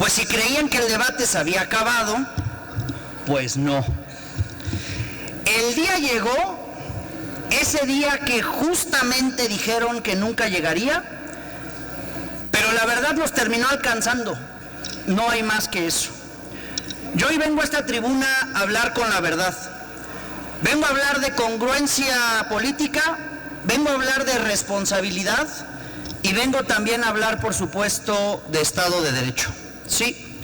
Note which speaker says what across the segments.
Speaker 1: Pues si creían que el debate se había acabado, pues no. El día llegó, ese día que justamente dijeron que nunca llegaría, pero la verdad los terminó alcanzando. No hay más que eso. Yo hoy vengo a esta tribuna a hablar con la verdad. Vengo a hablar de congruencia política, vengo a hablar de responsabilidad y vengo también a hablar, por supuesto, de Estado de Derecho. Sí,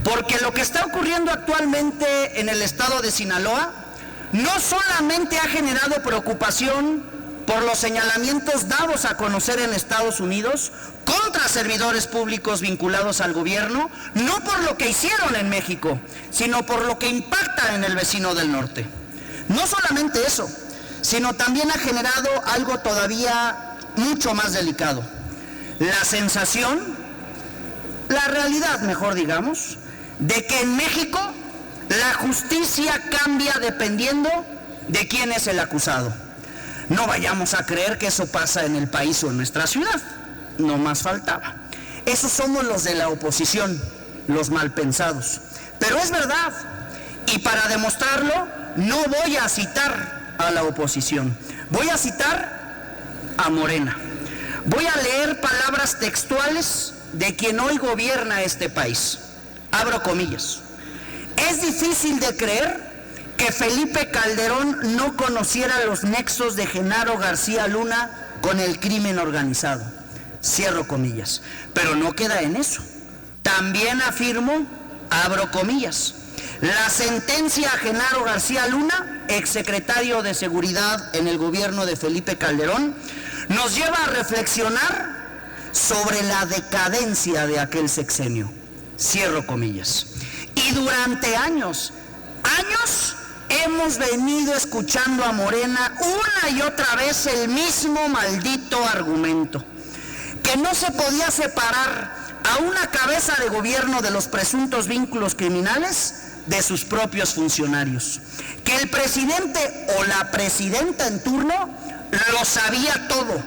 Speaker 1: porque lo que está ocurriendo actualmente en el estado de Sinaloa no solamente ha generado preocupación por los señalamientos dados a conocer en Estados Unidos contra servidores públicos vinculados al gobierno, no por lo que hicieron en México, sino por lo que impacta en el vecino del norte. No solamente eso, sino también ha generado algo todavía mucho más delicado: la sensación, la realidad, mejor digamos, de que en México la justicia cambia dependiendo de quién es el acusado. No vayamos a creer que eso pasa en el país o en nuestra ciudad, no más faltaba. Esos somos los de la oposición, los malpensados. Pero es verdad, y para demostrarlo no voy a citar a la oposición, voy a citar a Morena. Voy a leer palabras textuales de quien hoy gobierna este país. Abro comillas. Es difícil de creer que Felipe Calderón no conociera los nexos de Genaro García Luna con el crimen organizado. Cierro comillas. Pero no queda en eso. También afirmo, abro comillas, la sentencia a Genaro García Luna, exsecretario de Seguridad en el gobierno de Felipe Calderón, nos lleva a reflexionar sobre la decadencia de aquel sexenio. Cierro comillas. Y durante años hemos venido escuchando a Morena una y otra vez el mismo maldito argumento: que no se podía separar a una cabeza de gobierno de los presuntos vínculos criminales de sus propios funcionarios, que el presidente o la presidenta en turno lo sabía todo,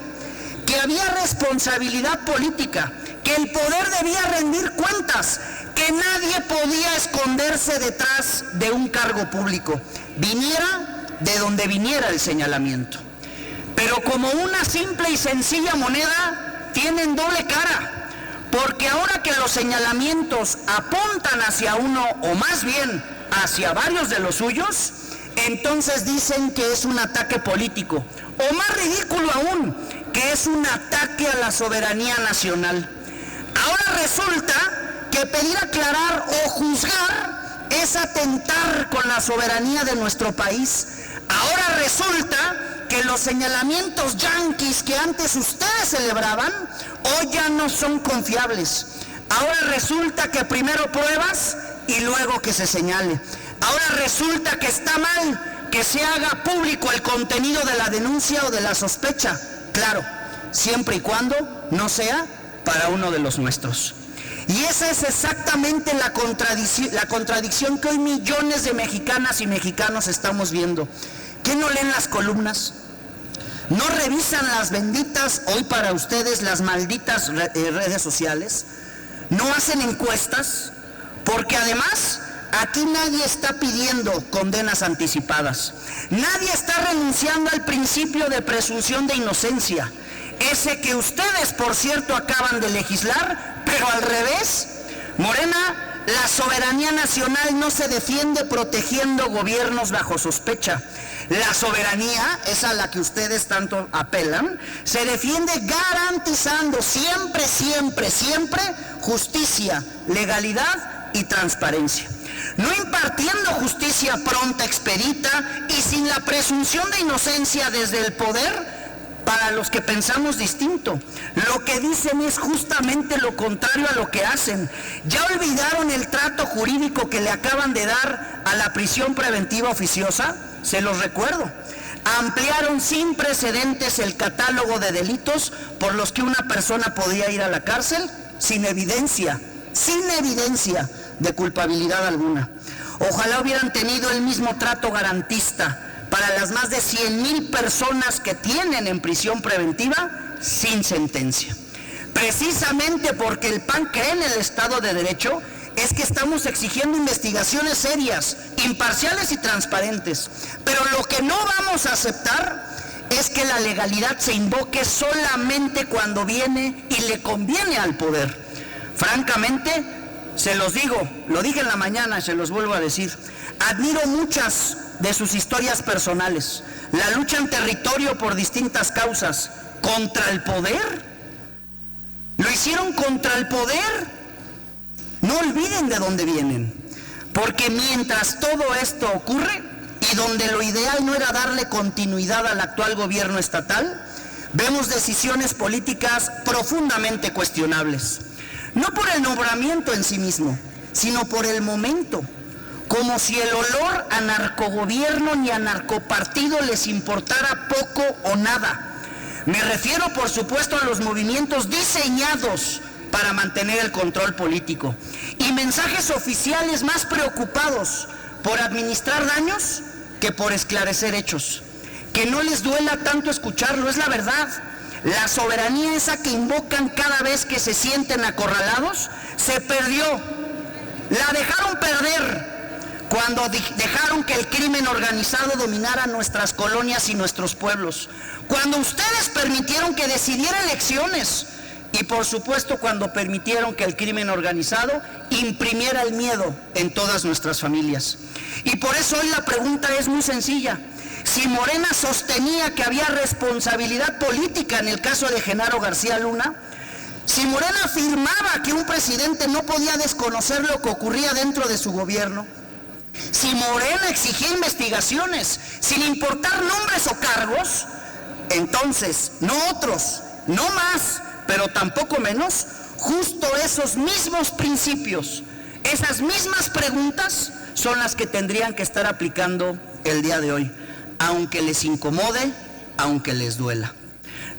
Speaker 1: que había responsabilidad política, que el poder debía rendir cuentas, que nadie podía esconderse detrás de un cargo público, viniera de donde viniera el señalamiento. Pero como una simple y sencilla moneda, tienen doble cara, porque ahora que los señalamientos apuntan hacia uno, o más bien hacia varios de los suyos, entonces dicen que es un ataque político, o más ridículo aún, que es un ataque a la soberanía nacional. Ahora resulta que pedir aclarar o juzgar es atentar con la soberanía de nuestro país. Ahora resulta que los señalamientos yanquis que antes ustedes celebraban hoy ya no son confiables. Ahora resulta que primero pruebas y luego que se señale. Ahora resulta que está mal que se haga público el contenido de la denuncia o de la sospecha. Claro, siempre y cuando no sea para uno de los nuestros. Y esa es exactamente la contradicción que hoy millones de mexicanas y mexicanos estamos viendo. ¿Qué no leen las columnas? ¿No revisan las benditas, hoy para ustedes, las malditas redes sociales? ¿No hacen encuestas? Porque además, aquí nadie está pidiendo condenas anticipadas. Nadie está renunciando al principio de presunción de inocencia. Ese que ustedes, por cierto, acaban de legislar, pero al revés. Morena, la soberanía nacional no se defiende protegiendo gobiernos bajo sospecha. La soberanía, esa a la que ustedes tanto apelan, se defiende garantizando siempre, siempre, siempre justicia, legalidad y transparencia. No impartiendo justicia pronta, expedita y sin la presunción de inocencia desde el poder para los que pensamos distinto. Lo que dicen es justamente lo contrario a lo que hacen. ¿Ya olvidaron el trato jurídico que le acaban de dar a la prisión preventiva oficiosa? Se los recuerdo. Ampliaron sin precedentes el catálogo de delitos por los que una persona podía ir a la cárcel sin evidencia de culpabilidad alguna. Ojalá hubieran tenido el mismo trato garantista para las más de 100,000 personas que tienen en prisión preventiva sin sentencia. Precisamente porque el PAN cree en el Estado de Derecho, es que estamos exigiendo investigaciones serias, imparciales y transparentes. Pero lo que no vamos a aceptar es que la legalidad se invoque solamente cuando viene y le conviene al poder. Francamente, se los digo, lo dije en la mañana y se los vuelvo a decir, admiro muchas de sus historias personales, la lucha en territorio por distintas causas, contra el poder. Lo hicieron contra el poder. No olviden de dónde vienen, porque mientras todo esto ocurre, y donde lo ideal no era darle continuidad al actual gobierno estatal, vemos decisiones políticas profundamente cuestionables. No por el nombramiento en sí mismo, sino por el momento, como si el olor a narcogobierno ni a narcopartido les importara poco o nada. Me refiero, por supuesto, a los movimientos diseñados para mantener el control político y mensajes oficiales más preocupados por administrar daños que por esclarecer hechos. Que no les duela tanto escucharlo, es la verdad. La soberanía esa que invocan cada vez que se sienten acorralados, se perdió. La dejaron perder cuando dejaron que el crimen organizado dominara nuestras colonias y nuestros pueblos. Cuando ustedes permitieron que decidiera elecciones. Y por supuesto cuando permitieron que el crimen organizado imprimiera el miedo en todas nuestras familias. Y por eso hoy la pregunta es muy sencilla. Si Morena sostenía que había responsabilidad política en el caso de Genaro García Luna, si Morena afirmaba que un presidente no podía desconocer lo que ocurría dentro de su gobierno, si Morena exigía investigaciones sin importar nombres o cargos, entonces no otros, no más, pero tampoco menos, justo esos mismos principios, esas mismas preguntas son las que tendrían que estar aplicando el día de hoy, aunque les incomode, aunque les duela.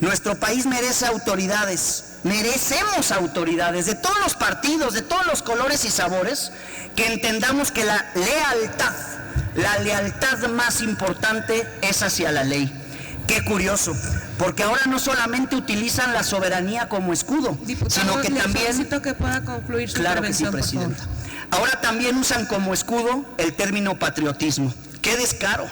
Speaker 1: Nuestro país merece autoridades, merecemos autoridades de todos los partidos, de todos los colores y sabores, que entendamos que la lealtad más importante es hacia la ley. Qué curioso, porque ahora no solamente utilizan la soberanía como escudo,
Speaker 2: Diputado,
Speaker 1: sino que también...
Speaker 2: Necesito que pueda concluir su
Speaker 1: Claro que sí,
Speaker 2: intervención,
Speaker 1: Presidenta. Ahora también usan como escudo el término patriotismo. ¡Qué descaro!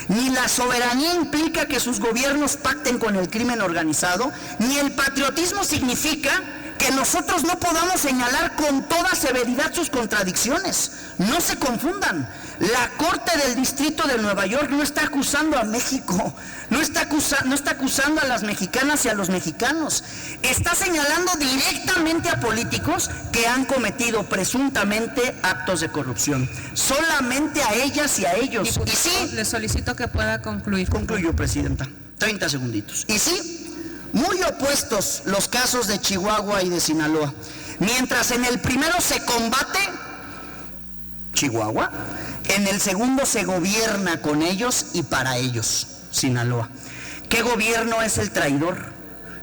Speaker 1: Ni la soberanía implica que sus gobiernos pacten con el crimen organizado, ni el patriotismo significa que nosotros no podamos señalar con toda severidad sus contradicciones. No se confundan. La Corte del Distrito de Nueva York no está acusando a México, no está acusando a las mexicanas y a los mexicanos. Está señalando directamente a políticos que han cometido presuntamente actos de corrupción. Solamente a ellas y a ellos.
Speaker 2: Diputado,
Speaker 1: y sí,
Speaker 2: le solicito que pueda concluir.
Speaker 1: concluyo, Presidenta. 30 segunditos. Y sí, muy opuestos los casos de Chihuahua y de Sinaloa. Mientras en el primero se combate Chihuahua, en el segundo se gobierna con ellos y para ellos, Sinaloa. ¿Qué gobierno es el traidor?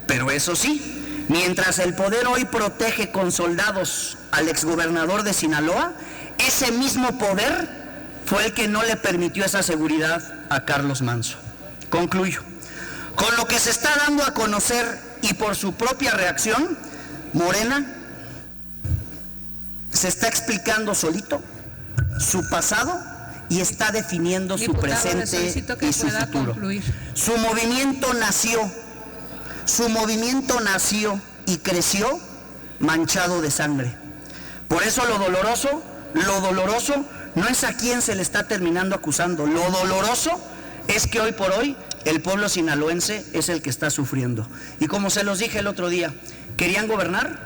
Speaker 1: Pero eso sí, mientras el poder hoy protege con soldados al exgobernador de Sinaloa, ese mismo poder fue el que no le permitió esa seguridad a Carlos Manzo. Concluyo. Con lo que se está dando a conocer y por su propia reacción, Morena se está explicando solito su pasado y está definiendo su presente y su futuro.
Speaker 2: Concluir.
Speaker 1: Su movimiento nació y creció manchado de sangre. Por eso lo doloroso no es a quien se le está terminando acusando. Lo doloroso es que hoy por hoy el pueblo sinaloense es el que está sufriendo. Y como se los dije el otro día, ¿querían gobernar?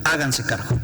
Speaker 1: Háganse cargo.